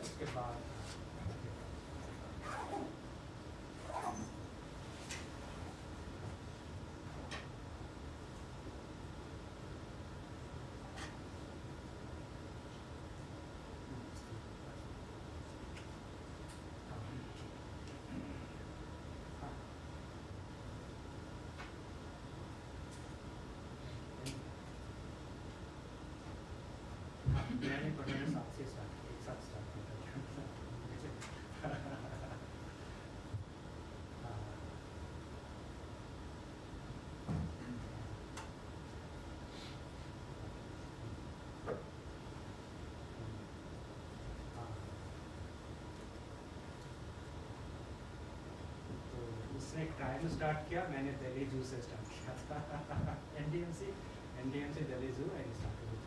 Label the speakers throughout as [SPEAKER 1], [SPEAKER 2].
[SPEAKER 1] उसके बाद मैंने पढ़ने साथ से साथ एक साथ स्टार्ट किया उसने टाइम स्टार्ट किया, मैंने दिल्ली जू से स्टार्ट किया था। एनडीएमसी दिल्ली जू and started with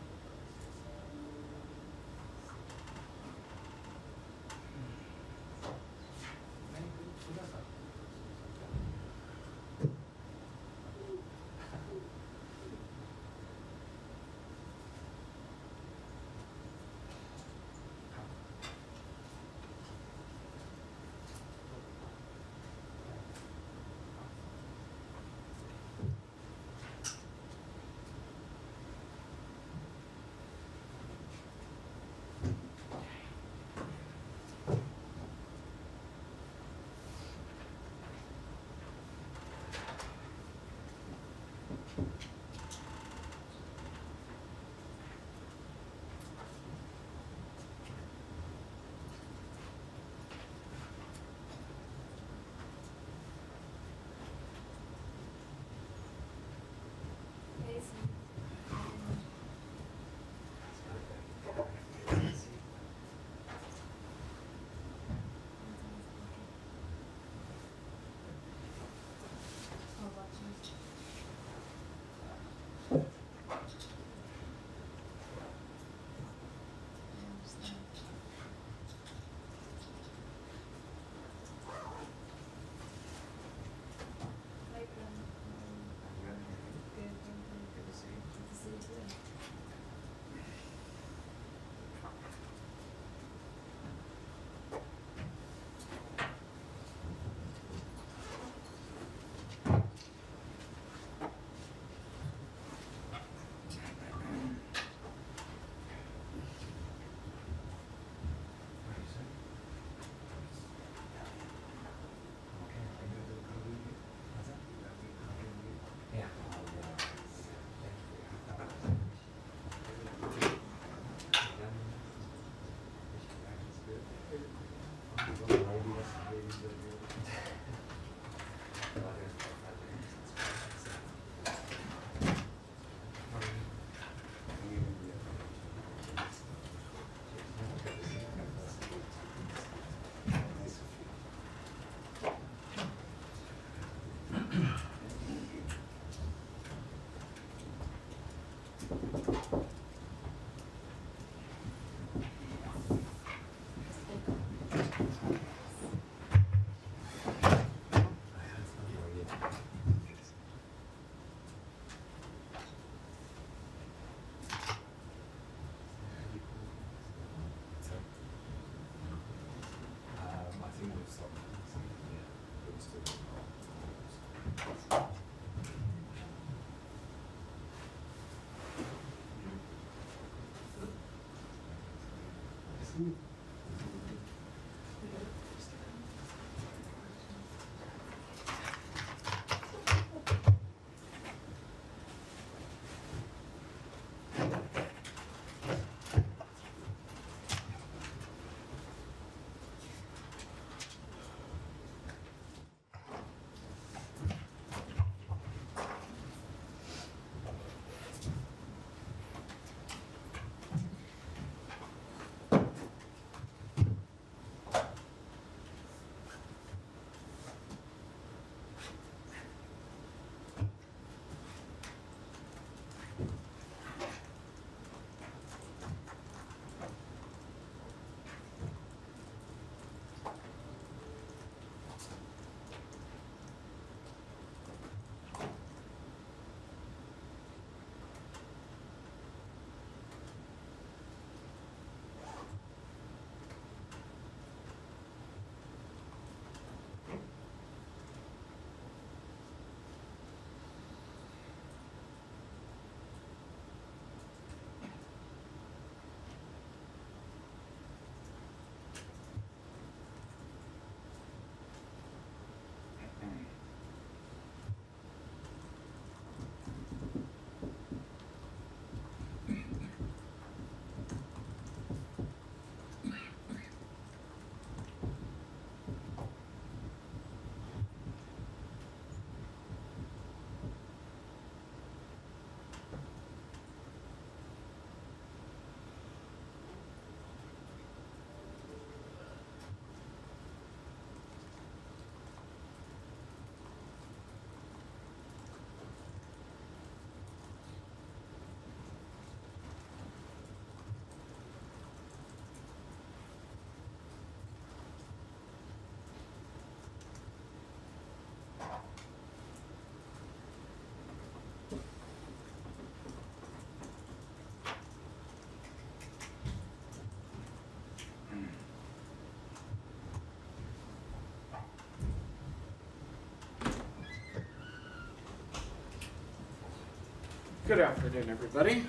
[SPEAKER 2] Good afternoon, everybody.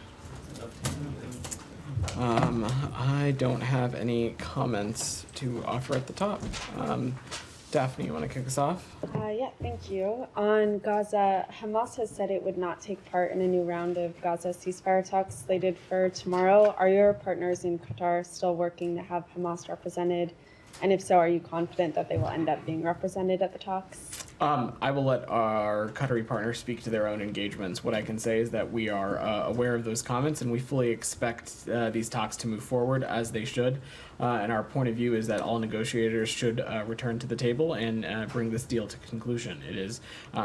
[SPEAKER 2] I don't have any comments to offer at the top. Daphne, you want to kick us off?
[SPEAKER 3] Yeah, thank you. On Gaza, Hamas has said it would not take part in a new round of Gaza ceasefire talks slated for tomorrow. Are your partners in Qatar still working to have Hamas represented? And if so, are you confident that they will end up being represented at the talks?
[SPEAKER 2] I will let our Qatari partners speak to their own engagements. What I can say is that we are aware of those comments, and we fully expect these talks to move forward as they should. And our point of view is that all negotiators should return to the table and bring this deal to conclusion. It is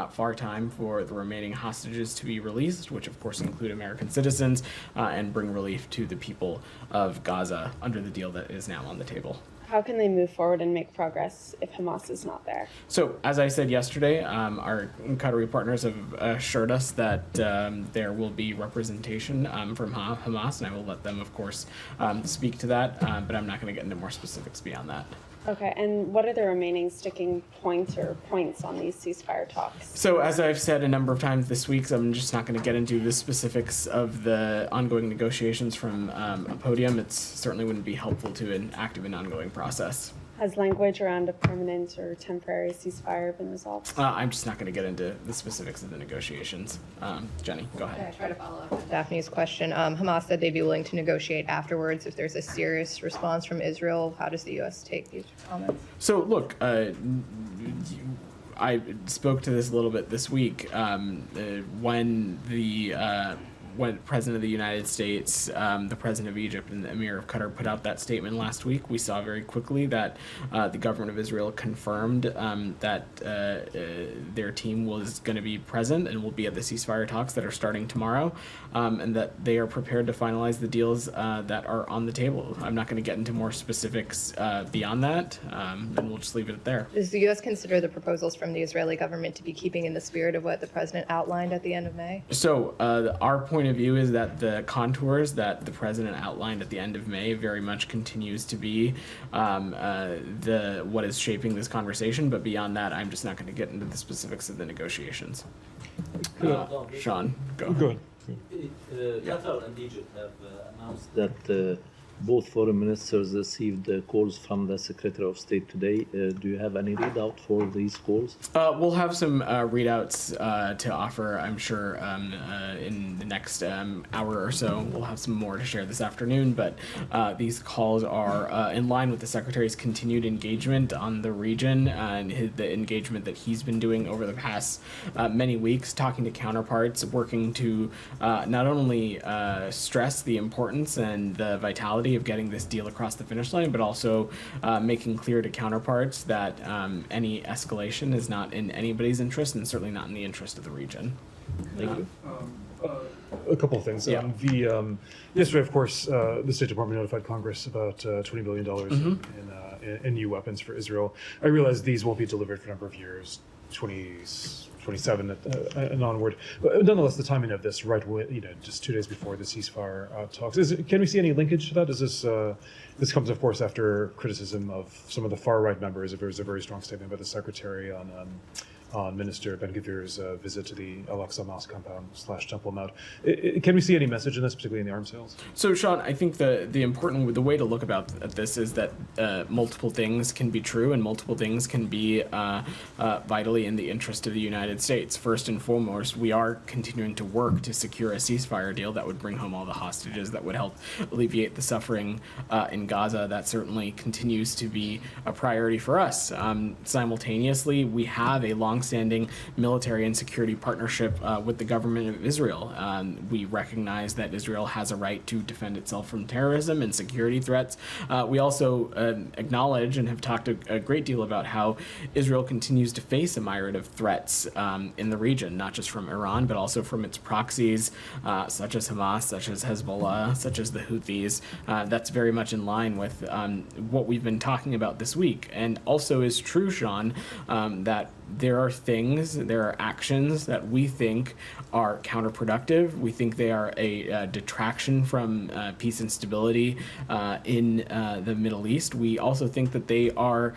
[SPEAKER 2] far time for the remaining hostages to be released, which of course include American citizens, and bring relief to the people of Gaza under the deal that is now on the table.
[SPEAKER 3] How can they move forward and make progress if Hamas is not there?
[SPEAKER 2] So, as I said yesterday, our Qatari partners have assured us that there will be representation from Hamas, and I will let them, of course, speak to that, but I'm not going to get into more specifics beyond that.
[SPEAKER 3] Okay, and what are the remaining sticking points or points on these ceasefire talks?
[SPEAKER 2] So, as I've said a number of times this week, so I'm just not going to get into the specifics of the ongoing negotiations from a podium. It certainly wouldn't be helpful to an active and ongoing process.
[SPEAKER 3] Has language around a permanent or temporary ceasefire been resolved?
[SPEAKER 2] I'm just not going to get into the specifics of the negotiations. Jenny, go ahead.
[SPEAKER 4] Can I try to follow up with Daphne's question? Hamas said they'd be willing to negotiate afterwards if there's a serious response from Israel. How does the U.S. take these comments?
[SPEAKER 2] So, look, I spoke to this a little bit this week. When President of the United States, the President of Egypt, and the Emir of Qatar put out that statement last week, we saw very quickly that the government of Israel confirmed that their team was going to be present and will be at the ceasefire talks that are starting tomorrow, and that they are prepared to finalize the deals that are on the table. I'm not going to get into more specifics beyond that, and we'll just leave it there.
[SPEAKER 4] Does the U.S. consider the proposals from the Israeli government to be keeping in the spirit of what the president outlined at the end of May?
[SPEAKER 2] So our point of view is that the contours that the president outlined at the end of May very much continues to be what is shaping this conversation. But beyond that, I'm just not going to get into the specifics of the negotiations. Sean, go ahead.
[SPEAKER 5] Qatar and Egypt have announced that both foreign ministers received calls from the Secretary of State today. Do you have any readout for these calls?
[SPEAKER 2] We'll have some readouts to offer, I'm sure, in the next hour or so. We'll have some more to share this afternoon, but these calls are in line with the Secretary's continued engagement on the region and the engagement that he's been doing over the past many weeks, talking to counterparts, working to not only stress the importance and the vitality of getting this deal across the finish line, but also making clear to counterparts that any escalation is not in anybody's interest and certainly not in the interest of the region.
[SPEAKER 5] Thank you.
[SPEAKER 6] A couple of things.
[SPEAKER 2] Yeah.
[SPEAKER 6] Yesterday, of course, the State Department notified Congress about $20 billion in new weapons for Israel. I realize these won't be delivered for a number of years, 27 and onward. But nonetheless, the timing of this, just 2 days before the ceasefire talks, can we see any linkage to that? Is this comes, of course, after criticism of some of the far-right members. There was a very strong statement by the Secretary on Minister Ben-Gvir's visit to the Al-Aqsa Mosque compound / Temple Mount. Can we see any message in this, particularly in the arms sales?
[SPEAKER 2] So, Sean, I think the way to look at this is that multiple things can be true and multiple things can be vitally in the interest of the United States. First and foremost, we are continuing to work to secure a ceasefire deal that would bring home all the hostages, that would help alleviate the suffering in Gaza. That certainly continues to be a priority for us. Simultaneously, we have a long-standing military and security partnership with the government of Israel. We recognize that Israel has a right to defend itself from terrorism and security threats. We also acknowledge and have talked a great deal about how Israel continues to face a myriad of threats in the region, not just from Iran, but also from its proxies, such as Hamas, such as Hezbollah, such as the Houthis. That's very much in line with what we've been talking about this week. And also is true, Sean, that there are actions that we think are counterproductive. We think they are a detraction from peace and stability in the Middle East. We also think that they are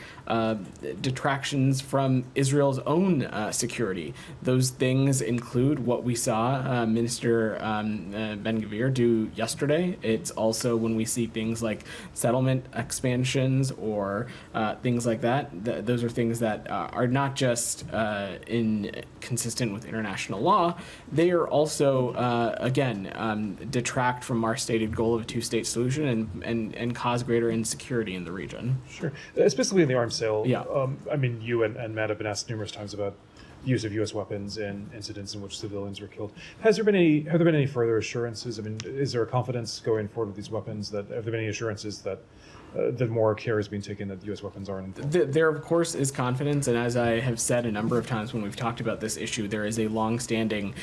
[SPEAKER 2] detractions from Israel's own security. Those things include what we saw Minister Ben-Gvir do yesterday. It's also when we see things like settlement expansions or things like that. Those are things that are not just inconsistent with international law. They are also, detract from our stated goal of a two-state solution and cause greater insecurity in the region.
[SPEAKER 6] Sure. Specifically in the arms sale,
[SPEAKER 2] Yeah.
[SPEAKER 6] I mean, you and Matt have been asked numerous times about the use of U.S. weapons in incidents in which civilians were killed. Have there been any further assurances? I mean, is there a confidence going forward with these weapons have there been any assurances that more care is being taken that the U.S. weapons aren't involved?
[SPEAKER 2] There, of course, is confidence, and as I have said a number of times when we've talked about this issue, there is a long-standing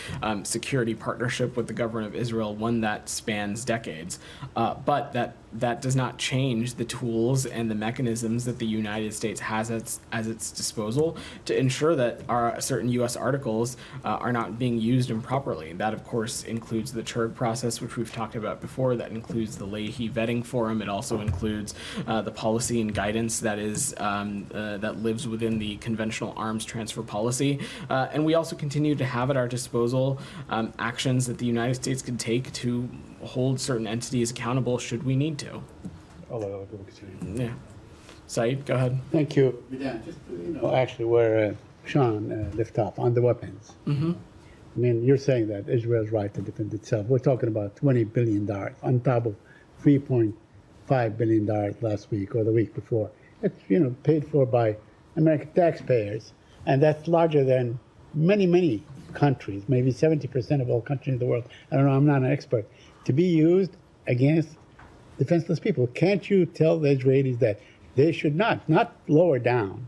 [SPEAKER 2] security partnership with the government of Israel, one that spans decades. But that does not change the tools and the mechanisms that the United States has at its disposal to ensure that certain U.S. articles are not being used improperly. That, of course, includes the CHIRG process, which we've talked about before. That includes the Leahy vetting forum. It also includes the policy and guidance that lives within the conventional arms transfer policy. And we also continue to have at our disposal actions that the United States can take to hold certain entities accountable should we need to.
[SPEAKER 6] I'll let other people continue.
[SPEAKER 2] Yeah. Saeed, go ahead.
[SPEAKER 7] Thank you. Just actually where Sean left off on the weapons.
[SPEAKER 2] Mm-hmm.
[SPEAKER 7] I mean, you're saying that Israel's right to defend itself. We're talking about $20 billion on top of $3.5 billion last week or the week before. It's, paid for by American taxpayers. And that's larger than many, many countries, maybe 70% of all countries in the world. I don't know, I'm not an expert. To be used against defenseless people. Can't you tell the Israelis that they should not lower down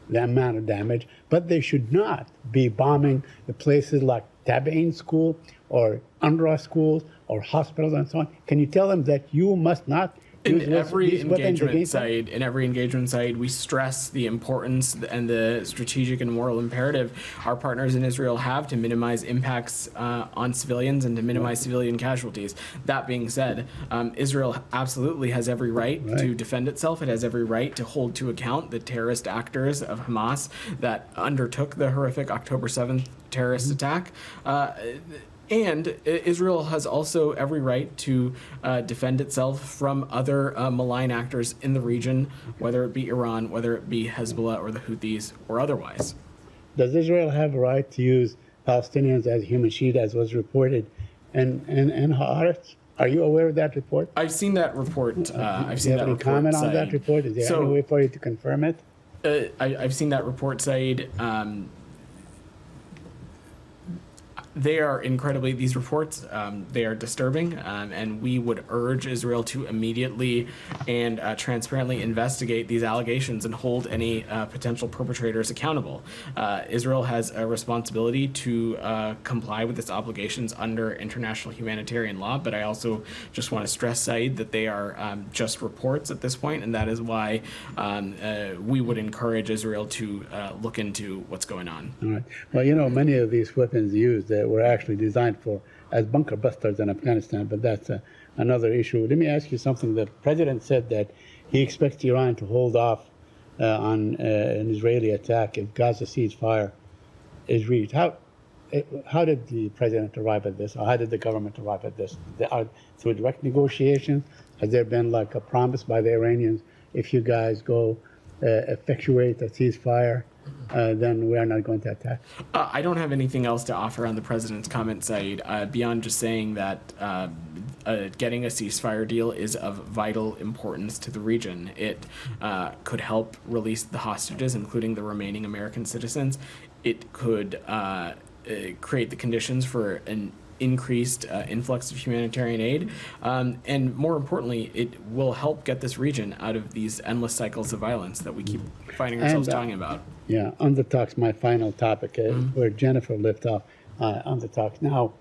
[SPEAKER 7] the amount of damage, but they should not be bombing the places like Tabain School or UNRWA schools or hospitals and so on? Can you tell them that you must not
[SPEAKER 2] in every engagement site, we stress the importance and the strategic and moral imperative our partners in Israel have to minimize impacts on civilians and to minimize civilian casualties. That being said, Israel absolutely has every right to defend itself. It has every right to hold to account the terrorist actors of Hamas that undertook the horrific October 7th terrorist attack. And Israel has also every right to defend itself from other malign actors in the region, whether it be Iran, whether it be Hezbollah or the Houthis or otherwise.
[SPEAKER 7] Does Israel have a right to use Palestinians as human shield, as was reported in Haaretz? Are you aware of that report?
[SPEAKER 2] I've seen that report. I've seen that report.
[SPEAKER 7] Do you have any comment on that report? Is there any way for you to confirm it?
[SPEAKER 2] I've seen that report, Saeed. They are these reports, they are disturbing, and we would urge Israel to immediately and transparently investigate these allegations and hold any potential perpetrators accountable. Israel has a responsibility to comply with its obligations under international humanitarian law, but I also just want to stress, Saeed, that they are just reports at this point, and that is why we would encourage Israel to look into what's going on.
[SPEAKER 7] All right. Well, many of these weapons used were actually designed as bunker busters in Afghanistan, but that's another issue. Let me ask you something. The president said that he expects Iran to hold off on an Israeli attack if Gaza ceasefire is reached. How did the president arrive at this, or how did the government arrive at this? Through direct negotiations? Has there been like a promise by the Iranians, if you guys go effectuate a ceasefire, then we are not going to attack?
[SPEAKER 2] I don't have anything else to offer on the president's comment, Saeed, beyond just saying that getting a ceasefire deal is of vital importance to the region. It could help release the hostages, including the remaining American citizens. It could create the conditions for an increased influx of humanitarian aid, and more importantly, it will help get this region out of these endless cycles of violence that we keep finding ourselves talking about.
[SPEAKER 7] Yeah, on the talks, my final topic, where Jennifer left off on the talks. Now,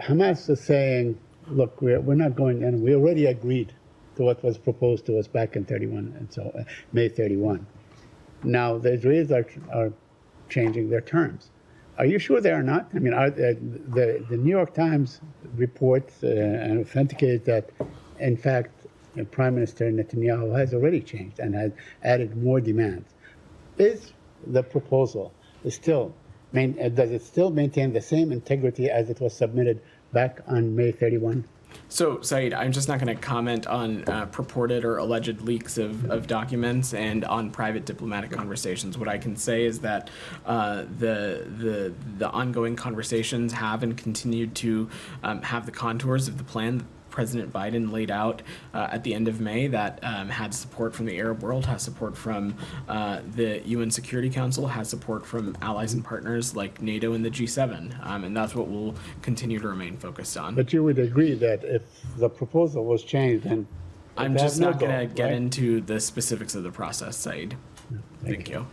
[SPEAKER 7] Hamas is saying, look, we're not going in. We already agreed to what was proposed to us back in 31, and so May 31. Now the Israelis are changing their terms. Are you sure they are not? I mean, the New York Times reports and authenticates that, in fact, Prime Minister Netanyahu has already changed and has added more demands. Is the proposal still, does it still maintain the same integrity as it was submitted back on May 31?
[SPEAKER 2] So, Saeed, I'm just not going to comment on purported or alleged leaks of documents and on private diplomatic conversations. What I can say is that the ongoing conversations have and continue to have the contours of the plan that President Biden laid out at the end of May that had support from the Arab world, has support from the UN Security Council, has support from allies and partners like NATO and the G7, and that's what we'll continue to remain focused on.
[SPEAKER 7] But you would agree that if the proposal was changed, then
[SPEAKER 2] I'm just not going to get into the specifics of the process, Saeed. Thank you.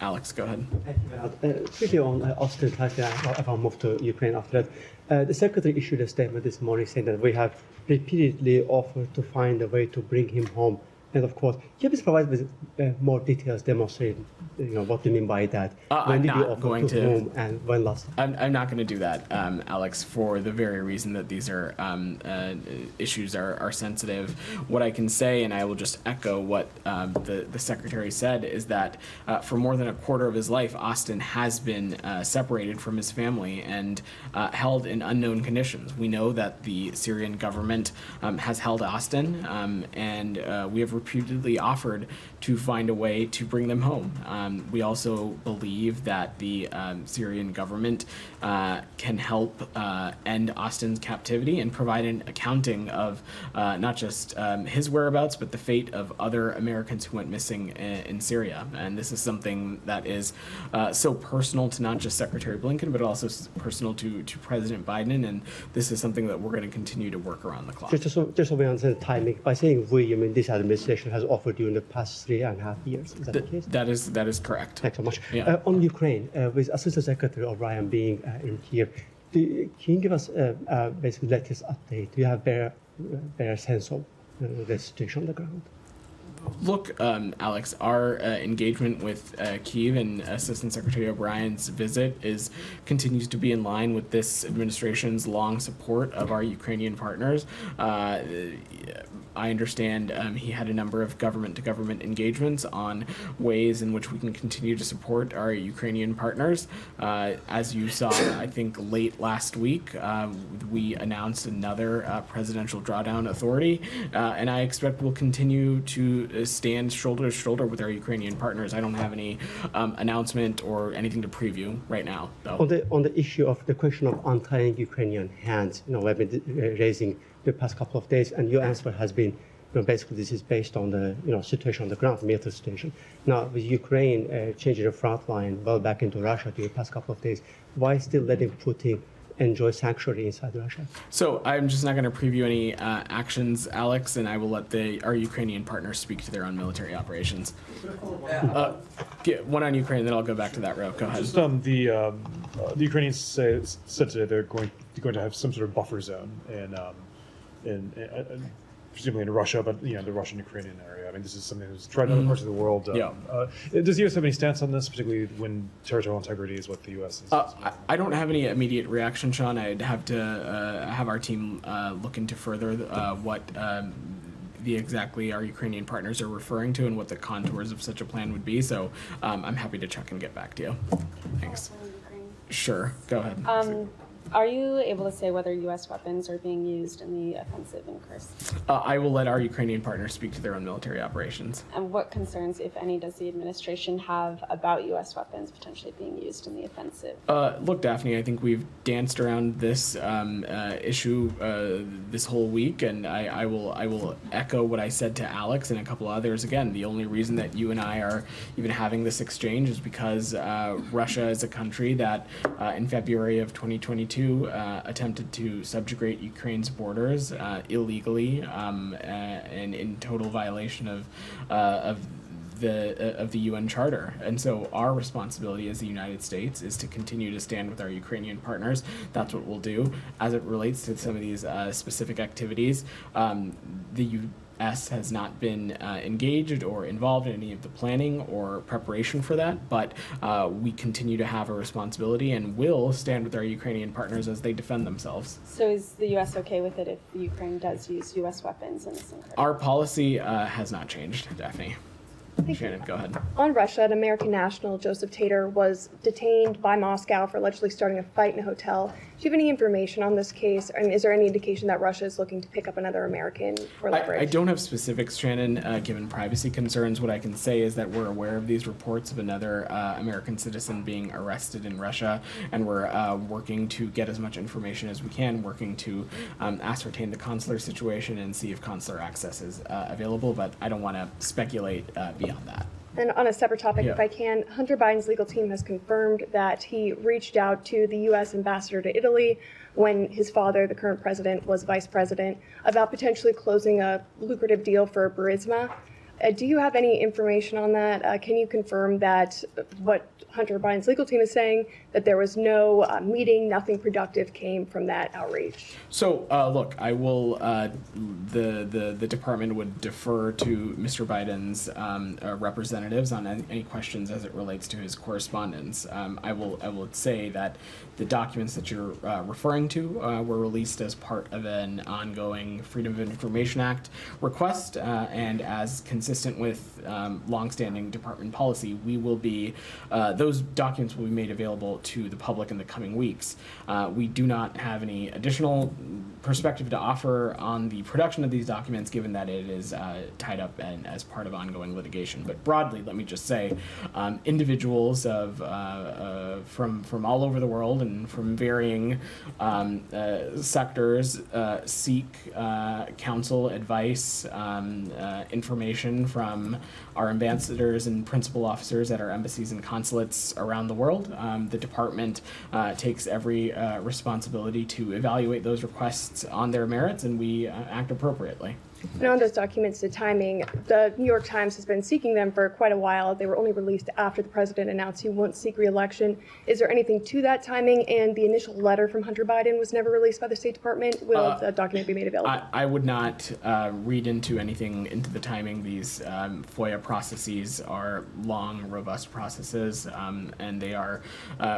[SPEAKER 2] Alex, go ahead.
[SPEAKER 8] Thank you, Vedant. Quickly on Austin, if I'll move to Ukraine after that. The Secretary issued a statement this morning saying that we have repeatedly offered to find a way to bring him home. And of course, can you please provide with more details demonstrating what you mean by that? When did you offer to whom and when last?
[SPEAKER 2] I'm not going to do that, Alex, for the very reason that these are issues are sensitive. What I can say, and I will just echo what the Secretary said, is that for more than a quarter of his life, Austin has been separated from his family and held in unknown conditions. We know that the Syrian government has held Austin, and we have repeatedly offered to find a way to bring them home. We also believe that the Syrian government can help end Austin's captivity and provide an accounting of not just his whereabouts, but the fate of other Americans who went missing in Syria. And this is something that is so personal to not just Secretary Blinken, but also personal to President Biden. And this is something that we're going to continue to work around the clock.
[SPEAKER 8] Just so we understand the timing, by saying we, you mean this administration has offered you in the past 3.5 years. Is that the case?
[SPEAKER 2] That is correct.
[SPEAKER 8] Thanks so much.
[SPEAKER 2] Yeah.
[SPEAKER 8] On Ukraine, with Assistant Secretary O'Brien being in here, can you give us basically latest update? Do you have better sense of the situation on the ground?
[SPEAKER 2] Look, Alex, our engagement with Kyiv and Assistant Secretary O'Brien's visit continues to be in line with this administration's long support of our Ukrainian partners. I understand he had a number of government-to-government engagements on ways in which we can continue to support our Ukrainian partners. As you saw, I think late last week, we announced another presidential drawdown authority, and I expect we'll continue to stand shoulder to shoulder with our Ukrainian partners. I don't have any announcement or anything to preview right now, though.
[SPEAKER 8] On the issue of the question of untying Ukrainian hands, we've been raising the past couple of days, and your answer has been, basically this is based on the situation on the ground, the military situation. Now, with Ukraine changing the front line well back into Russia during the past couple of days, why still letting Putin enjoy sanctuary inside Russia? So
[SPEAKER 2] I'm just not going to preview any actions, Alex, and I will let our Ukrainian partners speak to their own military operations. One on Ukraine, then I'll go back to that row. Go ahead.
[SPEAKER 6] Just the Ukrainians said today they're going to have some sort of buffer zone in presumably in Russia, but the Russian-Ukrainian area. I mean, this is something that's tried in other parts of the world. Does the U.S. have any stance on this, particularly when territorial integrity is what the U.S. is?
[SPEAKER 2] I don't have any immediate reaction, Sean. I'd have to have our team look into further what exactly our Ukrainian partners are referring to and what the contours of such a plan would be. So I'm happy to check and get back to you. Thanks. Sure. Go ahead.
[SPEAKER 3] Are you able to say whether U.S. weapons are being used in the offensive in Kursk?
[SPEAKER 2] I will let our Ukrainian partners speak to their own military operations.
[SPEAKER 3] And what concerns, if any, does the administration have about U.S. weapons potentially being used in the offensive?
[SPEAKER 2] Look, Daphne, I think we've danced around this issue this whole week, and I will echo what I said to Alex and a couple others. Again, the only reason that you and I are even having this exchange is because Russia is a country that in February of 2022 attempted to subjugate Ukraine's borders illegally and in total violation of the UN Charter. And so our responsibility as the United States is to continue to stand with our Ukrainian partners. That's what we'll do. As it relates to some of these specific activities, the U.S. has not been engaged or involved in any of the planning or preparation for that, but we continue to have a responsibility and will stand with our Ukrainian partners as they defend themselves.
[SPEAKER 3] So is the U.S. okay with it if Ukraine does use U.S. weapons in this incursion?
[SPEAKER 2] Our policy has not changed, Daphne. Shannon, go ahead.
[SPEAKER 4] On Russia, an American national, Joseph Tater, was detained by Moscow for allegedly starting a fight in a hotel. Do you have any information on this case? And is there any indication that Russia is looking to pick up another American for leverage?
[SPEAKER 2] I don't have specifics, Shannon, given privacy concerns. What I can say is that we're aware of these reports of another American citizen being arrested in Russia, and we're working to get as much information as we can, working to ascertain the consular situation and see if consular access is available, but I don't want to speculate beyond that.
[SPEAKER 4] And on a separate topic,
[SPEAKER 2] Yeah.
[SPEAKER 4] if I can, Hunter Biden's legal team has confirmed that he reached out to the U.S. ambassador to Italy when his father, the current president, was vice president, about potentially closing a lucrative deal for Burisma. Do you have any information on that? Can you confirm that what Hunter Biden's legal team is saying, that there was no meeting, nothing productive came from that outreach?
[SPEAKER 2] So, look, I will. The department would defer to Mr. Biden's representatives on any questions as it relates to his correspondence. I will say that the documents that you're referring to were released as part of an ongoing Freedom of Information Act request, and as consistent with longstanding department policy, we will be those documents will be made available to the public in the coming weeks. We do not have any additional perspective to offer on the production of these documents, given that it is tied up and as part of ongoing litigation. But broadly, let me just say, individuals from all over the world and from varying sectors seek counsel, advice, information from our ambassadors and principal officers at our embassies and consulates around the world. The department takes every responsibility to evaluate those requests on their merits, and we act appropriately.
[SPEAKER 4] And on those documents, the timing, the New York Times has been seeking them for quite a while. They were only released after the president announced he won't seek re-election. Is there anything to that timing? And the initial letter from Hunter Biden was never released by the State Department. Will the document be made available?
[SPEAKER 2] I would not read into anything into the timing. These FOIA processes are long, robust processes, and they are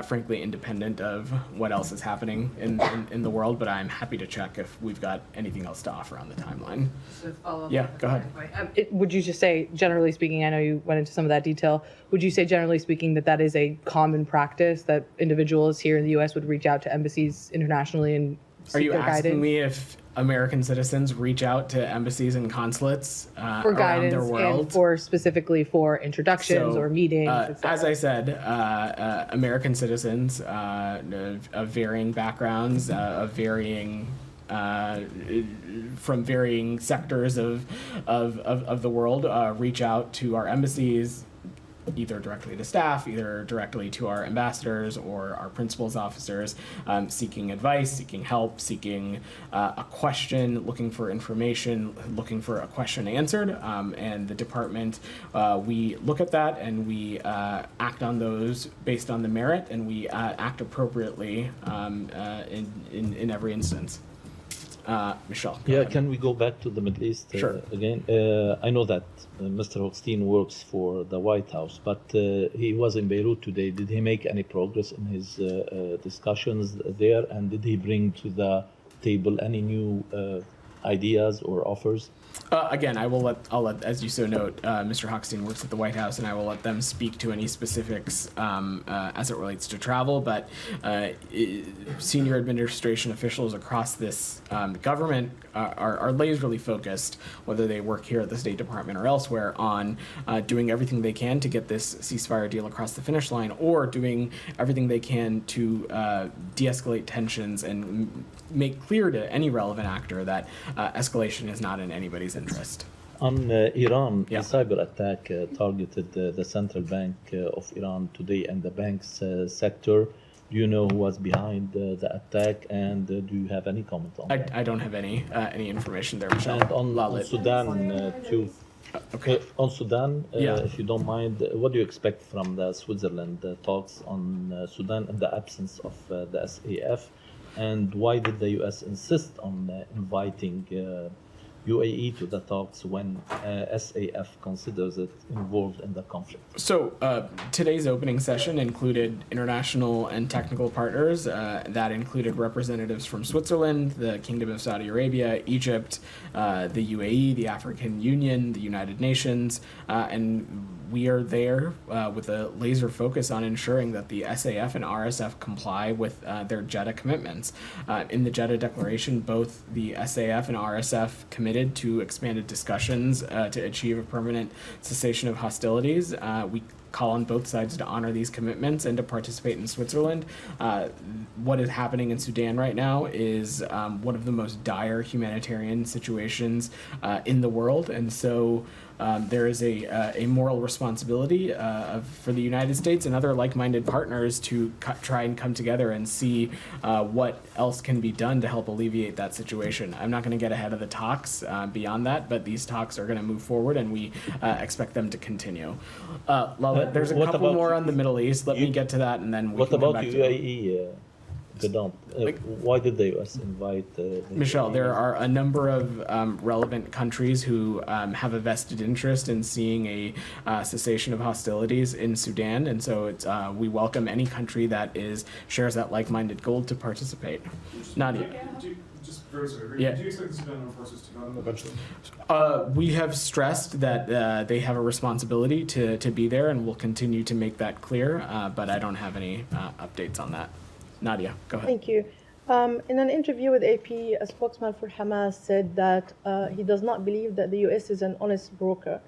[SPEAKER 2] frankly independent of what else is happening in the world, but I'm happy to check if we've got anything else to offer on the timeline.
[SPEAKER 9] So follow up.
[SPEAKER 2] Yeah, go ahead.
[SPEAKER 9] Would you just say, generally speaking, I know you went into some of that detail, would you say generally speaking that is a common practice, that individuals here in the U.S. would reach out to embassies internationally and seek
[SPEAKER 2] Are you
[SPEAKER 9] their
[SPEAKER 2] asking
[SPEAKER 9] guidance?
[SPEAKER 2] me if American citizens reach out to embassies and consulates
[SPEAKER 9] For
[SPEAKER 2] around
[SPEAKER 9] guidance
[SPEAKER 2] their world?
[SPEAKER 9] and for specifically for introductions or meetings, et cetera?
[SPEAKER 2] As I said, American citizens of varying backgrounds, of varying from varying sectors of the world reach out to our embassies, either directly to staff, either directly to our ambassadors or our principal's officers, seeking advice, seeking help, seeking a question, looking for information, looking for a question answered. And the department, we look at that and we act on those based on the merit, and we act appropriately in every instance. Michelle.
[SPEAKER 5] Yeah,
[SPEAKER 2] ahead.
[SPEAKER 5] can we go back to the Middle East
[SPEAKER 2] Sure.
[SPEAKER 5] again? I know that Mr. Hochstein works for the White House, but he was in Beirut today. Did he make any progress in his discussions there? And did he bring to the table any new ideas or offers?
[SPEAKER 2] Again, I'll let, as you so note, Mr. Hochstein works at the White House, and I will let them speak to any specifics as it relates to travel. But senior administration officials across this government are laserly focused, whether they work here at the State Department or elsewhere, on doing everything they can to get this ceasefire deal across the finish line, or doing everything they can to de-escalate tensions and make clear to any relevant actor that escalation is not in anybody's interest.
[SPEAKER 5] On Iran,
[SPEAKER 2] Yeah.
[SPEAKER 5] a cyber attack targeted the central bank of Iran today and the bank's sector. Do you know who was behind the attack, and do you have any comment on that?
[SPEAKER 2] I don't have any information there, Michelle.
[SPEAKER 5] And on
[SPEAKER 2] Lalit.
[SPEAKER 5] Sudan, too.
[SPEAKER 2] Okay.
[SPEAKER 5] On Sudan,
[SPEAKER 2] Yeah.
[SPEAKER 5] if you don't mind, what do you expect from the Switzerland talks on Sudan in the absence of the SAF? And why did the U.S. insist on inviting UAE to the talks when SAF considers it involved in the conflict?
[SPEAKER 2] So today's opening session included international and technical partners. That included representatives from Switzerland, the Kingdom of Saudi Arabia, Egypt, the UAE, the African Union, the United Nations, and we are there with a laser focus on ensuring that the SAF and RSF comply with their Jeddah commitments. In the Jeddah Declaration, both the SAF and RSF committed to expanded discussions to achieve a permanent cessation of hostilities. We call on both sides to honor these commitments and to participate in Switzerland. What is happening in Sudan right now is one of the most dire humanitarian situations in the world, and so there is a moral responsibility for the United States and other like-minded partners to try and come together and see what else can be done to help alleviate that situation. I'm not going to get ahead of the talks beyond that, but these talks are going to move forward, and we expect them to continue. Lala, there's a couple more on the Middle East. Let me get to that, and then we can come back to
[SPEAKER 5] UAE? Vedant, why did the U.S. invite
[SPEAKER 2] Michelle, there are a number of relevant countries who have a vested interest in seeing a cessation of hostilities in Sudan, and so it's, we welcome any country that shares that like-minded goal to participate. Nadia.
[SPEAKER 6] Just very sorry.
[SPEAKER 2] Yeah.
[SPEAKER 6] Do you expect the Sudan armed forces to come eventually?
[SPEAKER 2] We have stressed that they have a responsibility to be there, and we'll continue to make that clear, but I don't have any updates on that. Nadia, go ahead.
[SPEAKER 10] Thank you. In an interview with AP, a spokesman for Hamas said that he does not believe that the U.S. is an honest broker.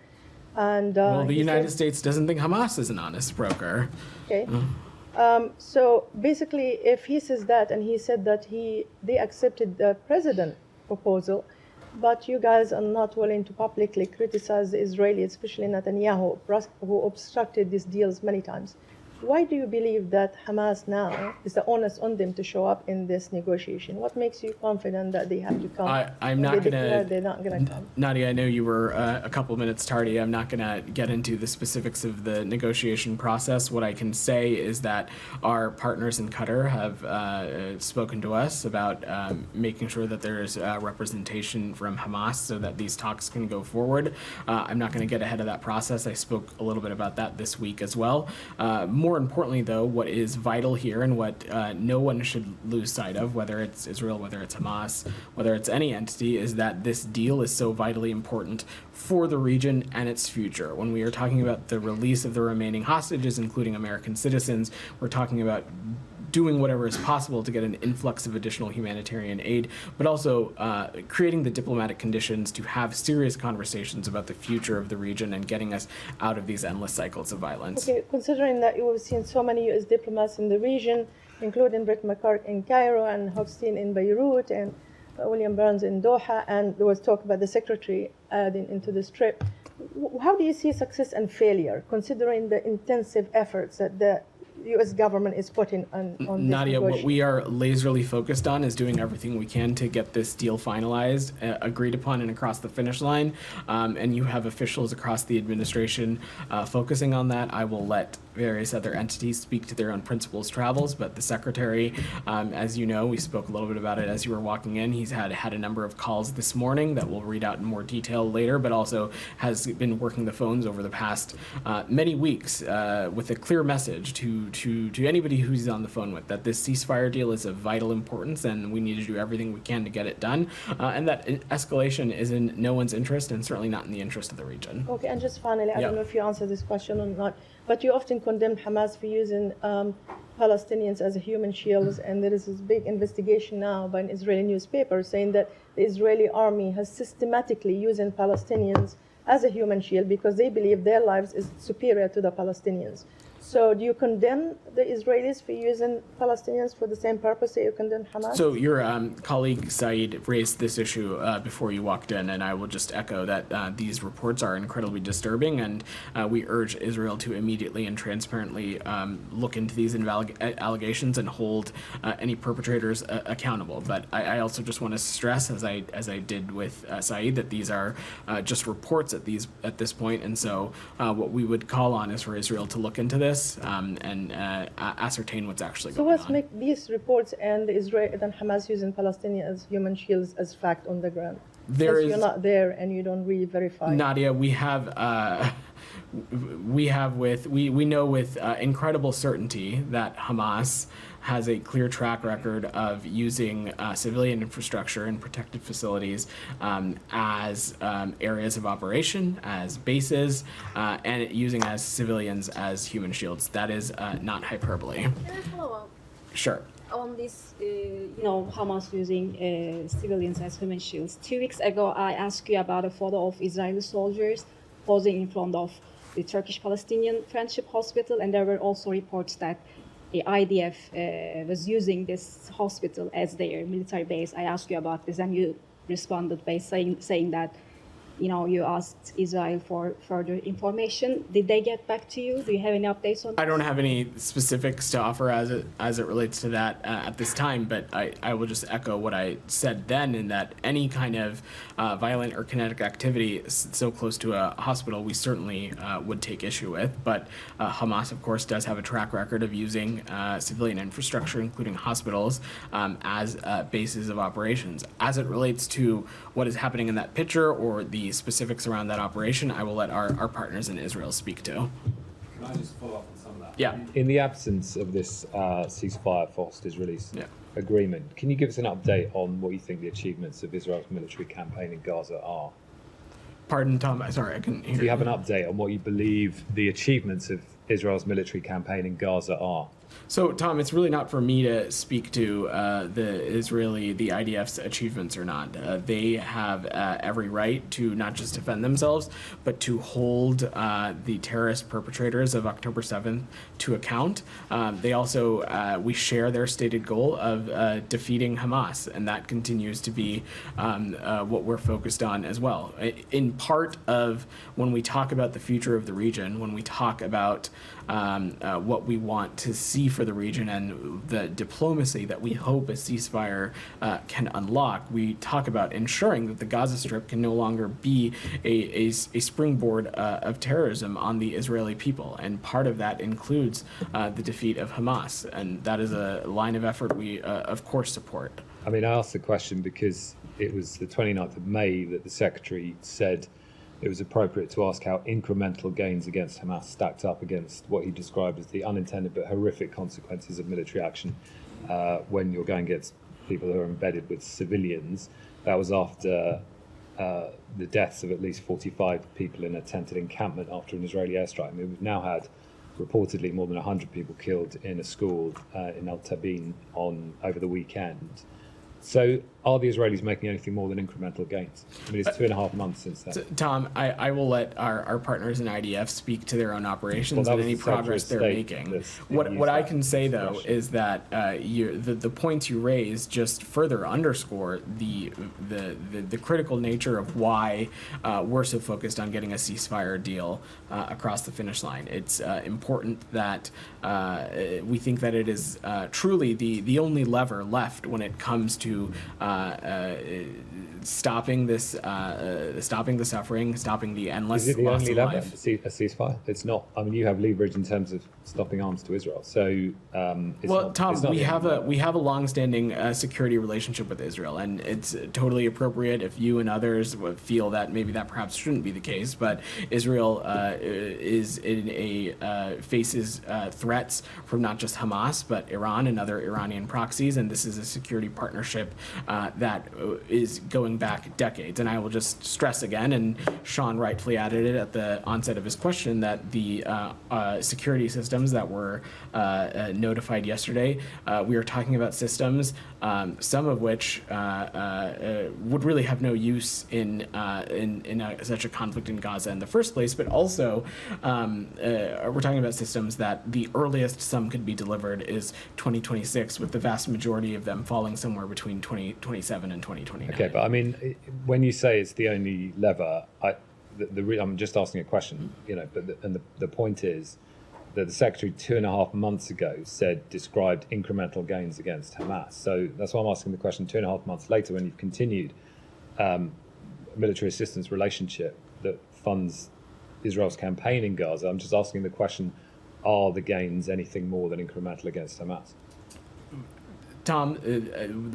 [SPEAKER 10] And
[SPEAKER 2] well, the United States doesn't think Hamas is an honest broker.
[SPEAKER 10] Okay. So basically, if he says that, and he said that they accepted the president proposal, but you guys are not willing to publicly criticize the Israelis, especially Netanyahu, who obstructed these deals many times. Why do you believe that Hamas now is the onus on them to show up in this negotiation? What makes you confident that they have to come?
[SPEAKER 2] I'm not going to.
[SPEAKER 10] They're not going to come.
[SPEAKER 2] Nadia, I know you were a couple minutes tardy. I'm not going to get into the specifics of the negotiation process. What I can say is that our partners in Qatar have spoken to us about making sure that there is representation from Hamas so that these talks can go forward. I'm not going to get ahead of that process. I spoke a little bit about that this week as well. More importantly, though, what is vital here and what no one should lose sight of, whether it's Israel, whether it's Hamas, whether it's any entity, is that this deal is so vitally important for the region and its future. When we are talking about the release of the remaining hostages, including American citizens, we're talking about doing whatever is possible to get an influx of additional humanitarian aid, but also creating the diplomatic conditions to have serious conversations about the future of the region and getting us out of these endless cycles of violence.
[SPEAKER 10] Okay, considering that you have seen so many U.S. diplomats in the region, including Brett McCarthy in Cairo and Hochstein in Beirut and William Burns in Doha, and there was talk about the secretary adding into this trip, how do you see success and failure, considering the intensive efforts that the U.S. government is putting on this
[SPEAKER 2] Nadia, what we are laserly focused on is doing everything we can to get this deal finalized, agreed upon, and across the finish line. And you have officials across the administration focusing on that. I will let various other entities speak to their own principles travels, but the secretary, as you know, we spoke a little bit about it as you were walking in. He's had a number of calls this morning that we'll read out in more detail later, but also has been working the phones over the past many weeks with a clear message to anybody who's on the phone with, that this ceasefire deal is of vital importance and we need to do everything we can to get it done, and that escalation is in no one's interest and certainly not in the interest of the region.
[SPEAKER 10] Okay, and just finally, I don't know if you answer this question or not, but you often condemn Hamas for using Palestinians as human shields, and there is this big investigation now by an Israeli newspaper saying that the Israeli army has systematically using Palestinians as a human shield because they believe their lives is superior to the Palestinians. So do you condemn the Israelis for using Palestinians for the same purpose that you condemn Hamas?
[SPEAKER 2] So your colleague Saeed raised this issue before you walked in, and I will just echo that these reports are incredibly disturbing, and we urge Israel to immediately and transparently look into these allegations and hold any perpetrators accountable. But I also just want to stress, as I did with Saeed, that these are just reports at this point, and so what we would call on is for Israel to look into this and ascertain what's actually going on.
[SPEAKER 10] So what make these reports and Israel and Hamas using Palestinians as human shields as fact on the ground?
[SPEAKER 2] There
[SPEAKER 10] Since
[SPEAKER 2] is
[SPEAKER 10] you're not there and you don't really verify.
[SPEAKER 2] Nadia. We know with incredible certainty that Hamas has a clear track record of using civilian infrastructure and protected facilities as areas of operation, as bases, and using as civilians as human shields. That is not hyperbole.
[SPEAKER 11] Can I follow up
[SPEAKER 2] Sure.
[SPEAKER 11] on this, Hamas using civilians as human shields? 2 weeks ago, I asked you about a photo of Israeli soldiers posing in front of the Turkish-Palestinian Friendship Hospital, and there were also reports that the IDF was using this hospital as their military base. I asked you about this, and you responded by saying that, you asked Israel for further information. Did they get back to you? Do you have any updates on that?
[SPEAKER 2] I don't have any specifics to offer as it relates to that at this time, but I will just echo what I said then, in that any kind of violent or kinetic activity so close to a hospital, we certainly would take issue with. But Hamas, of course, does have a track record of using civilian infrastructure, including hospitals, as bases of operations. As it relates to what is happening in that picture or the specifics around that operation, I will let our partners in Israel speak to.
[SPEAKER 12] Can I just follow up on some of that?
[SPEAKER 2] Yeah.
[SPEAKER 12] In the absence of this ceasefire for hostage release agreement, can you give us an update on what you think the achievements of Israel's military campaign in Gaza are?
[SPEAKER 2] Pardon, Tom. Sorry, I couldn't hear.
[SPEAKER 12] Do you have an update on what you believe the achievements of Israel's military campaign in Gaza are?
[SPEAKER 2] So, Tom, it's really not for me to speak to the IDF's achievements or not. They have every right to not just defend themselves, but to hold the terrorist perpetrators of October 7th to account. They also, we share their stated goal of defeating Hamas, and that continues to be what we're focused on as well. In part of when we talk about the future of the region, when we talk about what we want to see for the region and the diplomacy that we hope a ceasefire can unlock, we talk about ensuring that the Gaza Strip can no longer be a springboard of terrorism on the Israeli people. And part of that includes the defeat of Hamas. And that is a line of effort we, of course, support.
[SPEAKER 12] I mean, I asked the question because it was the 29th of May that the Secretary said it was appropriate to ask how incremental gains against Hamas stacked up against what he described as the unintended but horrific consequences of military action when you're going against people who are embedded with civilians. That was after the deaths of at least 45 people in a tented encampment after an Israeli airstrike. I mean, we've now had reportedly more than 100 people killed in a school in Al Tabin over the weekend. So are the Israelis making anything more than incremental gains? I mean, it's 2.5 months since then.
[SPEAKER 2] Tom, I will let our partners in IDF speak to their own operations and any progress they're making. What I can say, though, is that the points you raise just further underscore the critical nature of why we're so focused on getting a ceasefire deal across the finish line. It's important that we think that it is truly the only lever left when it comes to stopping the suffering, stopping the endless
[SPEAKER 12] Is it the
[SPEAKER 2] loss
[SPEAKER 12] only
[SPEAKER 2] of
[SPEAKER 12] lever,
[SPEAKER 2] life.
[SPEAKER 12] a ceasefire? It's not. I mean, you have leverage in terms of stopping arms to Israel. So,
[SPEAKER 2] Tom, we have a long-standing security relationship with Israel, and it's totally appropriate if you and others feel that maybe that perhaps shouldn't be the case. But Israel faces threats from not just Hamas but Iran and other Iranian proxies, and this is a security partnership that is going back decades. And I will just stress again, and Sean rightfully added it at the onset of his question, that the security systems that were notified yesterday, we are talking about systems, some of which would really have no use in such a conflict in Gaza in the first place, but also we're talking about systems that the earliest some could be delivered is 2026, with the vast majority of them falling somewhere between 2027 and 2029.
[SPEAKER 12] Okay, but I mean, when you say it's the only lever, I'm just asking a question, but the point is that the Secretary 2.5 months ago described incremental gains against Hamas. So that's why I'm asking the question 2.5 months later, when you've continued a military assistance relationship that funds Israel's campaign in Gaza. I'm just asking the question, are the gains anything more than incremental against Hamas?
[SPEAKER 2] Tom,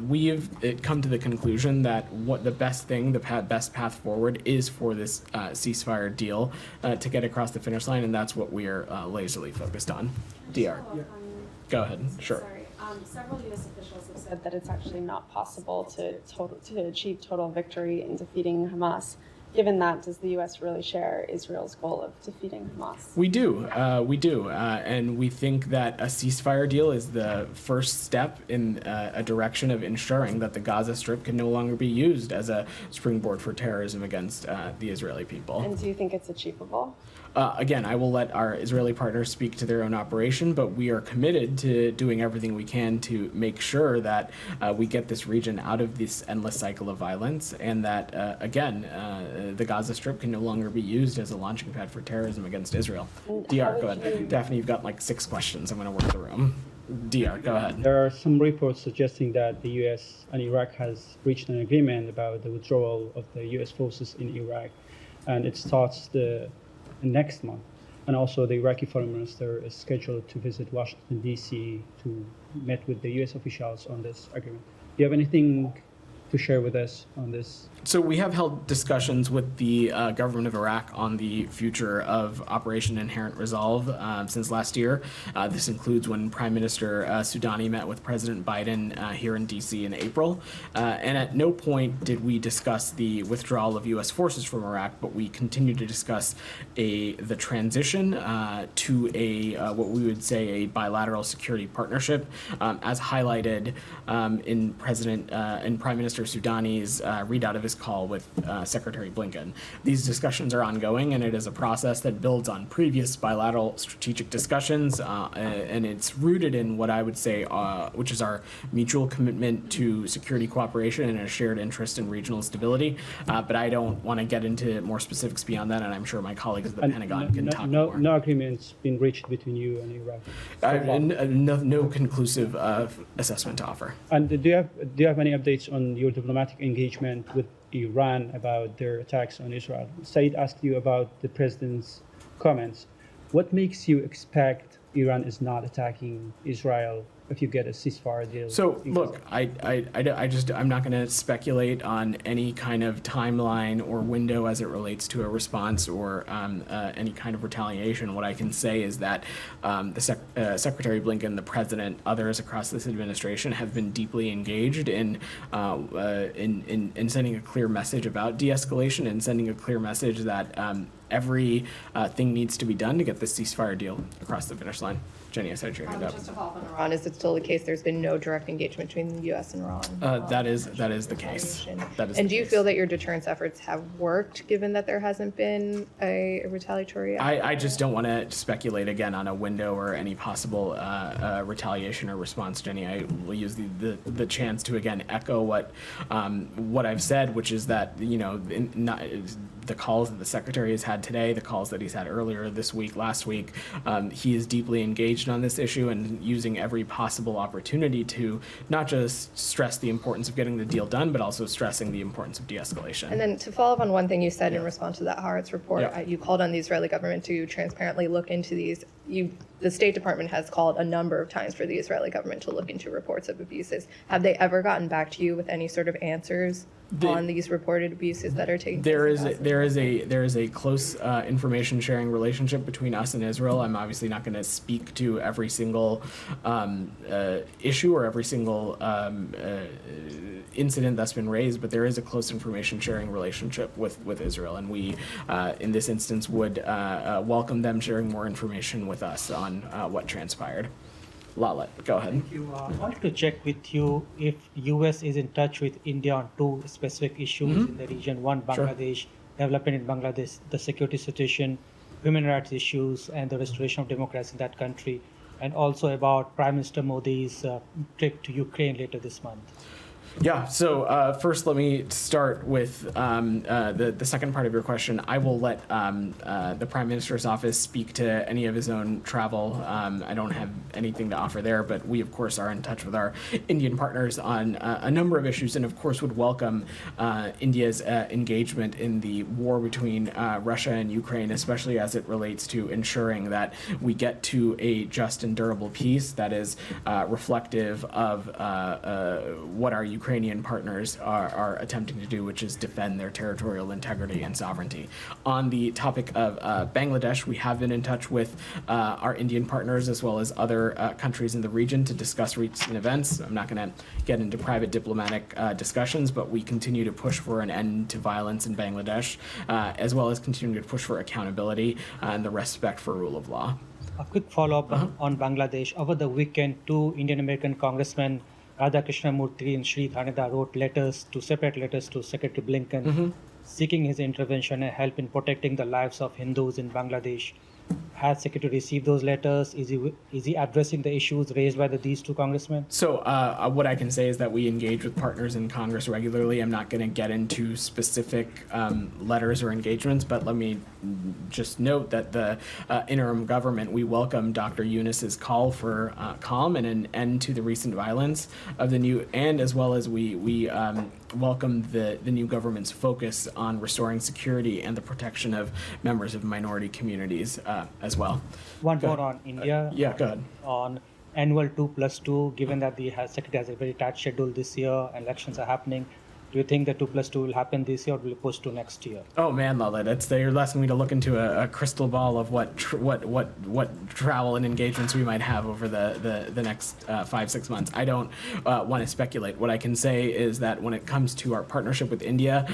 [SPEAKER 2] we've come to the conclusion that what the best thing, the best path forward is for this ceasefire deal to get across the finish line, and that's what we are lazily focused on. DR. Go ahead. Sure.
[SPEAKER 3] Sorry. Several U.S. officials have said that it's actually not possible to achieve total victory in defeating Hamas. Given that, does the U.S. really share Israel's goal of defeating Hamas?
[SPEAKER 2] We do, and we think that a ceasefire deal is the first step in a direction of ensuring that the Gaza Strip can no longer be used as a springboard for terrorism against the Israeli people.
[SPEAKER 3] And do you think it's achievable?
[SPEAKER 2] Again, I will let our Israeli partners speak to their own operation, but we are committed to doing everything we can to make sure that we get this region out of this endless cycle of violence, and that, the Gaza Strip can no longer be used as a launching pad for terrorism against Israel. DR, go ahead. Daphne, you've got like 6 questions. I'm going to work the room. DR, go ahead.
[SPEAKER 13] There are some reports suggesting that the U.S. and Iraq has reached an agreement about the withdrawal of the U.S. forces in Iraq, and it starts next month. And also the Iraqi foreign minister is scheduled to visit Washington, D.C. to meet with the U.S. officials on this agreement. Do you have anything to share with us on this?
[SPEAKER 2] So we have held discussions with the government of Iraq on the future of Operation Inherent Resolve since last year. This includes when Prime Minister Soudani met with President Biden here in D.C. in April. And at no point did we discuss the withdrawal of U.S. forces from Iraq, but we continue to discuss the transition to what we would say a bilateral security partnership, as highlighted in Prime Minister Soudani's readout of his call with Secretary Blinken. These discussions are ongoing, and it is a process that builds on previous bilateral strategic discussions, and it's rooted in what I would say, which is our mutual commitment to security cooperation and a shared interest in regional stability. But I don't want to get into more specifics beyond that, and I'm sure my colleagues at the Pentagon can talk more.
[SPEAKER 13] No agreements been reached between you and Iraq?
[SPEAKER 2] No conclusive assessment to offer.
[SPEAKER 13] And do you have any updates on your diplomatic engagement with Iran about their attacks on Israel? Said asked you about the president's comments. What makes you expect Iran is not attacking Israel if you get a ceasefire deal?
[SPEAKER 2] So look, I'm not going to speculate on any kind of timeline or window as it relates to a response or any kind of retaliation. What I can say is that Secretary Blinken, the president, others across this administration have been deeply engaged in sending a clear message about de-escalation and sending a clear message that every thing needs to be done to get this ceasefire deal across the finish line. Jenny, I said your hand up.
[SPEAKER 9] Just to follow up on Iran, is it still the case there's been no direct engagement between the U.S. and Iran?
[SPEAKER 2] That is the case.
[SPEAKER 9] And do you feel that your deterrence efforts have worked, given that there hasn't been a retaliatory act?
[SPEAKER 2] I just don't want to speculate again on a window or any possible retaliation or response, Jenny. I will use the chance to again echo what I've said, which is that the calls that the secretary has had today, the calls that he's had earlier this week, last week, he is deeply engaged on this issue and using every possible opportunity to not just stress the importance of getting the deal done, but also stressing the importance of de-escalation.
[SPEAKER 9] And then to follow up on one thing you said in response to that Haaretz report, you called on the Israeli government to transparently look into these. The State Department has called a number of times for the Israeli government to look into reports of abuses. Have they ever gotten back to you with any sort of answers on these reported abuses that are taking place?
[SPEAKER 2] There is a close information sharing relationship between us and Israel. I'm obviously not going to speak to every single issue or every single incident that's been raised, but there is a close information sharing relationship with Israel, and we, in this instance, would welcome them sharing more information with us on what transpired. Lalit, go ahead.
[SPEAKER 14] Thank you. I wanted to check with you if U.S. is in touch with India on two specific issues in the region. One, Bangladesh, development in Bangladesh, the security situation, human rights issues, and the restoration of democracy in that country, and also about Prime Minister Modi's trip to Ukraine later this month.
[SPEAKER 2] Yeah, so first let me start with the second part of your question. I will let the Prime Minister's office speak to any of his own travel. I don't have anything to offer there, but we, of course, are in touch with our Indian partners on a number of issues and, of course, would welcome India's engagement in the war between Russia and Ukraine, especially as it relates to ensuring that we get to a just and durable peace that is reflective of what our Ukrainian partners are attempting to do, which is defend their territorial integrity and sovereignty. On the topic of Bangladesh, we have been in touch with our Indian partners as well as other countries in the region to discuss recent events. I'm not going to get into private diplomatic discussions, but we continue to push for an end to violence in Bangladesh, as well as continuing to push for accountability and the respect for rule of law.
[SPEAKER 14] A quick follow-up on Bangladesh. Over the weekend, two Indian American congressmen, Radha Krishnamurthy and Sri Thaneda, wrote separate letters to Secretary Blinken, seeking his intervention and help in protecting the lives of Hindus in Bangladesh. Has Secretary received those letters? Is he addressing the issues raised by these two congressmen?
[SPEAKER 2] So what I can say is that we engage with partners in Congress regularly. I'm not going to get into specific letters or engagements, but let me just note that the interim government, we welcome Dr. Yunus's call for calm and an end to the recent violence of the new, and as well as we welcome the new government's focus on restoring security and the protection of members of minority communities as well.
[SPEAKER 14] One more on India.
[SPEAKER 2] Yeah, go ahead.
[SPEAKER 14] On annual 2+2, given that the Secretary has a very tight schedule this year, elections are happening, do you think the 2+2 will happen this year or will it push to next year?
[SPEAKER 2] Oh man, Lalit, you're asking me to look into a crystal ball of what travel and engagements we might have over the next 5-6 months. I don't want to speculate. What I can say is that when it comes to our partnership with India,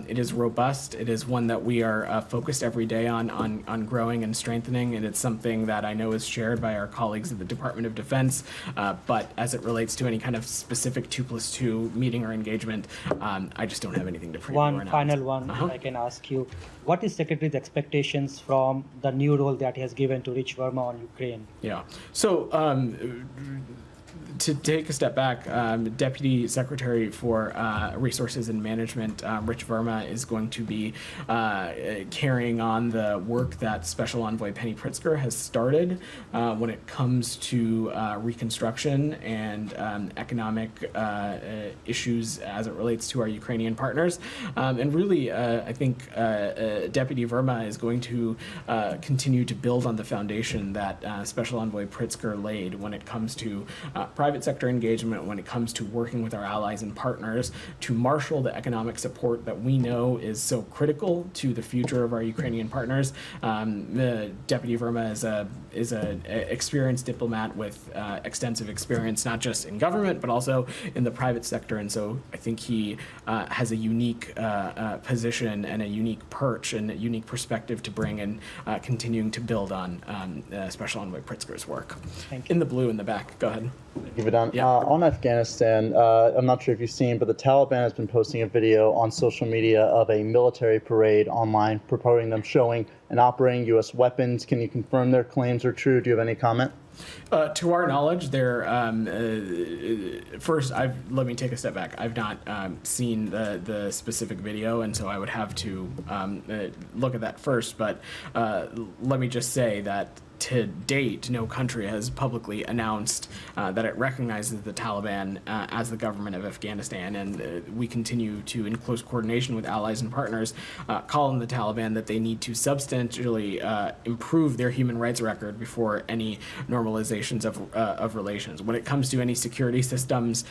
[SPEAKER 2] it is robust. It is one that we are focused every day on growing and strengthening, and it's something that I know is shared by our colleagues at the Department of Defense. But as it relates to any kind of specific 2+2 meeting or engagement, I just don't have anything to preview.
[SPEAKER 14] One final one, I can ask you. What is Secretary's expectations from the new role that he has given to Rich Verma on Ukraine?
[SPEAKER 2] Yeah. So to take a step back, Deputy Secretary for Resources and Management, Rich Verma, is going to be carrying on the work that Special Envoy Penny Pritzker has started when it comes to reconstruction and economic issues as it relates to our Ukrainian partners. And really, I think Deputy Verma is going to continue to build on the foundation that Special Envoy Pritzker laid when it comes to private sector engagement, when it comes to working with our allies and partners to marshal the economic support that we know is so critical to the future of our Ukrainian partners. Deputy Verma is an experienced diplomat with extensive experience, not just in government, but also in the private sector. And so I think he has a unique position and a unique perch and a unique perspective to bring in continuing to build on Special Envoy Pritzker's work. In the blue in the back, go ahead.
[SPEAKER 15] Thank you, Vedant. On Afghanistan, I'm not sure if you've seen, but the Taliban has been posting a video on social media of a military parade online, purporting them showing and operating U.S. weapons. Can you confirm their claims are true? Do you have any comment?
[SPEAKER 2] To our knowledge, first, let me take a step back. I've not seen the specific video, and so I would have to look at that first. But let me just say that to date, no country has publicly announced that it recognizes the Taliban as the government of Afghanistan, and we continue to, in close coordination with allies and partners, call on the Taliban that they need to substantially improve their human rights record before any normalizations of relations. When it comes to any security systems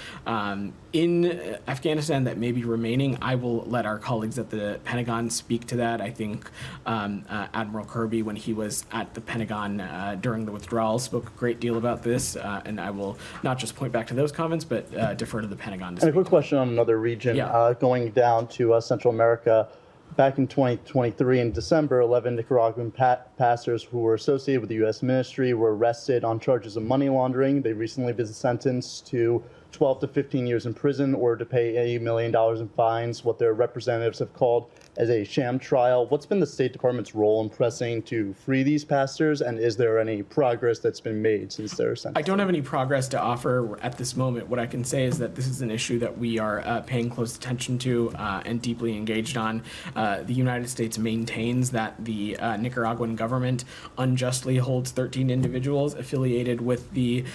[SPEAKER 2] in Afghanistan that may be remaining, I will let our colleagues at the Pentagon speak to that. I think Admiral Kirby, when he was at the Pentagon during the withdrawal, spoke a great deal about this, and I will not just point back to those comments, but defer to the Pentagon.
[SPEAKER 15] And a quick question on another region, going down to Central America. Back in 2023, in December, 11 Nicaraguan pastors who were associated with the U.S. ministry were arrested on charges of money laundering. They recently been sentenced to 12 to 15 years in prison or to pay $80 million in fines, what their representatives have called as a sham trial. What's been the State Department's role in pressing to free these pastors, and is there any progress that's been made since their sentencing?
[SPEAKER 2] I don't have any progress to offer at this moment. What I can say is that this is an issue that we are paying close attention to and deeply engaged on. The United States maintains that the Nicaraguan government unjustly holds 13 individuals affiliated with the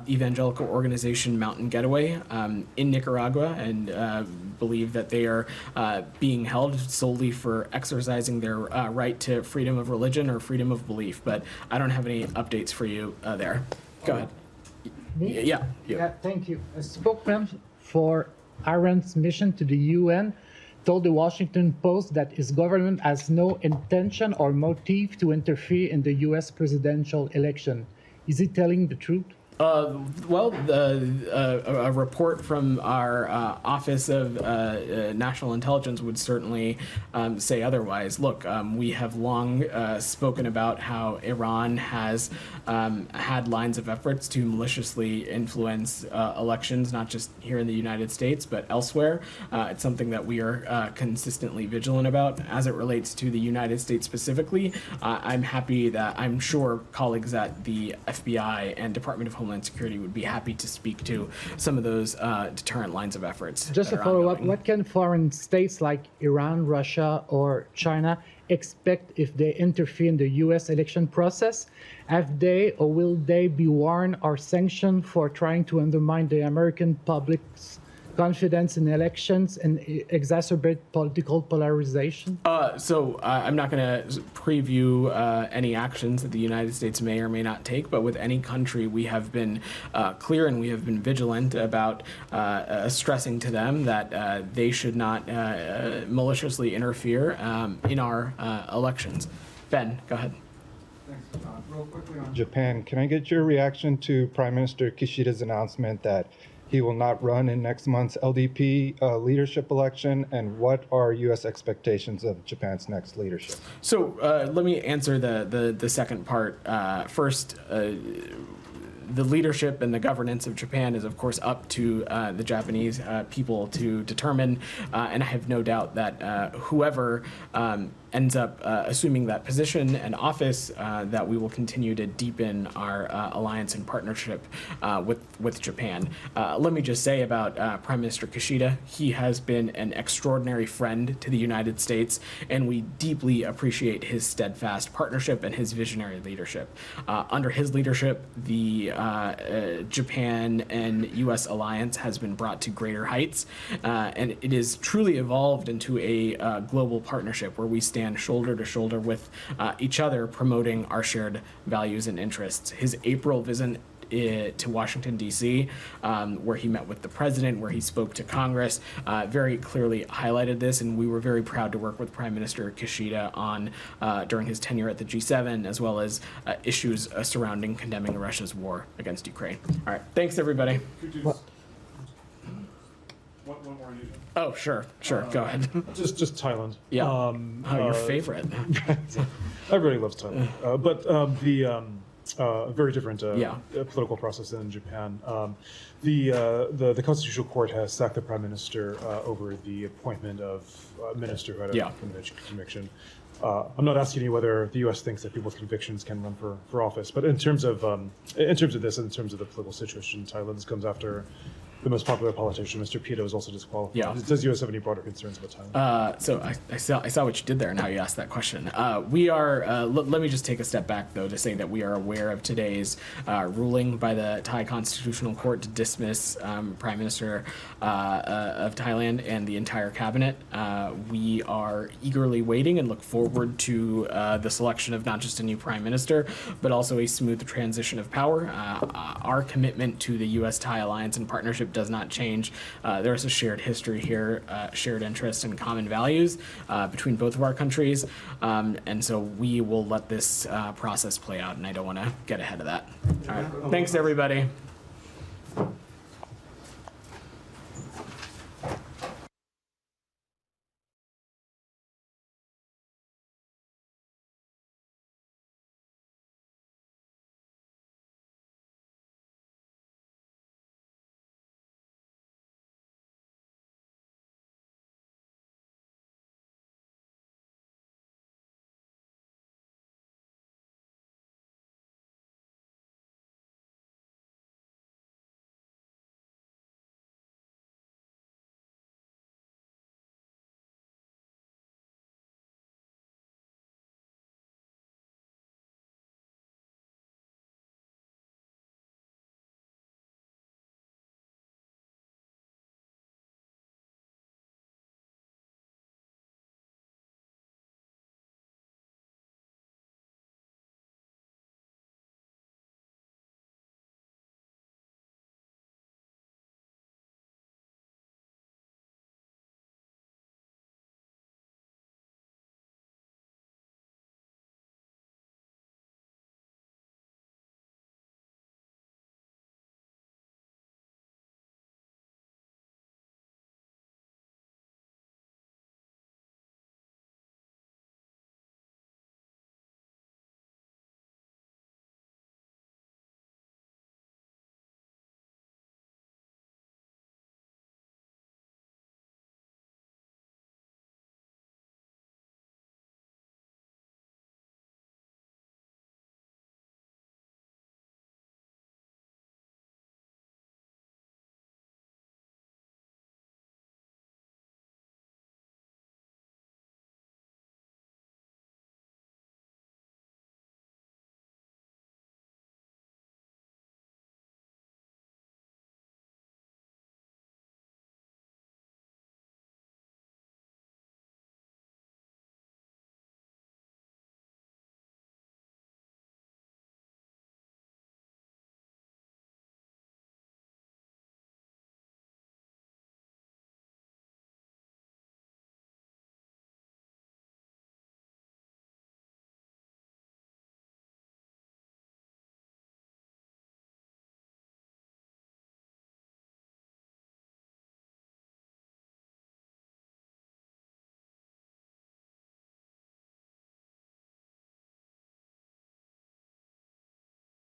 [SPEAKER 2] evangelical organization Mountain Getaway in Nicaragua, and believe that they are being held solely for exercising their right to freedom of religion or freedom of belief. But I don't have any updates for you there. Go ahead. Yeah.
[SPEAKER 16] Thank you. A spokesman for Iran's mission to the UN told the Washington Post that his government has no intention or motive to interfere in the U.S. presidential election. Is he telling the truth?
[SPEAKER 2] Well, a report from our Office of National Intelligence would certainly say otherwise. Look, we have long spoken about how Iran has had lines of efforts to maliciously influence elections, not just here in the United States, but elsewhere. It's something that we are consistently vigilant about. As it relates to the United States specifically, I'm happy that I'm sure colleagues at the FBI and Department of Homeland Security would be happy to speak to some of those deterrent lines of efforts.
[SPEAKER 16] Just a follow-up, what can foreign states like Iran, Russia, or China expect if they interfere in the U.S. election process? Have they or will they be warned or sanctioned for trying to undermine the American public's confidence in elections and exacerbate political polarization?
[SPEAKER 2] So I'm not going to preview any actions that the United States may or may not take, but with any country, we have been clear and we have been vigilant about stressing to them that they should not maliciously interfere in our elections. Ben, go ahead.
[SPEAKER 17] Thanks. Real quickly on Japan, can I get your reaction to Prime Minister Kishida's announcement that he will not run in next month's LDP leadership election, and what are U.S. expectations of Japan's next leadership?
[SPEAKER 2] So let me answer the second part first. The leadership and the governance of Japan is, of course, up to the Japanese people to determine, and I have no doubt that whoever ends up assuming that position and office, that we will continue to deepen our alliance and partnership with Japan. Let me just say about Prime Minister Kishida, he has been an extraordinary friend to the United States, and we deeply appreciate his steadfast partnership and his visionary leadership. Under his leadership, the Japan and U.S. alliance has been brought to greater heights, and it is truly evolved into a global partnership where we stand shoulder to shoulder with each other, promoting our shared values and interests. His April visit to Washington, D.C., where he met with the president, where he spoke to Congress, very clearly highlighted this, and we were very proud to work with Prime Minister Kishida on during his tenure at the G7, as well as issues surrounding condemning Russia's war against Ukraine. All right, thanks everybody.
[SPEAKER 6] One more Asian.
[SPEAKER 2] Oh, sure, go ahead.
[SPEAKER 6] Just Thailand.
[SPEAKER 2] Yeah. Your favorite.
[SPEAKER 6] Everybody loves Thailand, but a very different political process than in Japan. The Constitutional Court has sacked the Prime Minister over the appointment of a minister who had a conviction. I'm not asking you whether the U.S. thinks that people with convictions can run for office, but in terms of this, in terms of the political situation in Thailand, this comes after the most popular politician, Mr. Pito, is also disqualified.
[SPEAKER 2] Yeah.
[SPEAKER 6] Does the U.S. have any broader concerns about Thailand?
[SPEAKER 2] So I saw what you did there and how you asked that question. We are, let me just take a step back, though, to say that we are aware of today's ruling by the Thai Constitutional Court to dismiss Prime Minister of Thailand and the entire cabinet. We are eagerly waiting and look forward to the selection of not just a new Prime Minister, but also a smooth transition of power. Our commitment to the U.S.-Thai alliance and partnership does not change. There's a shared history here, shared interests and common values between both of our countries, and so we will let this process play out, and I don't want to get ahead of that. All right, thanks everybody.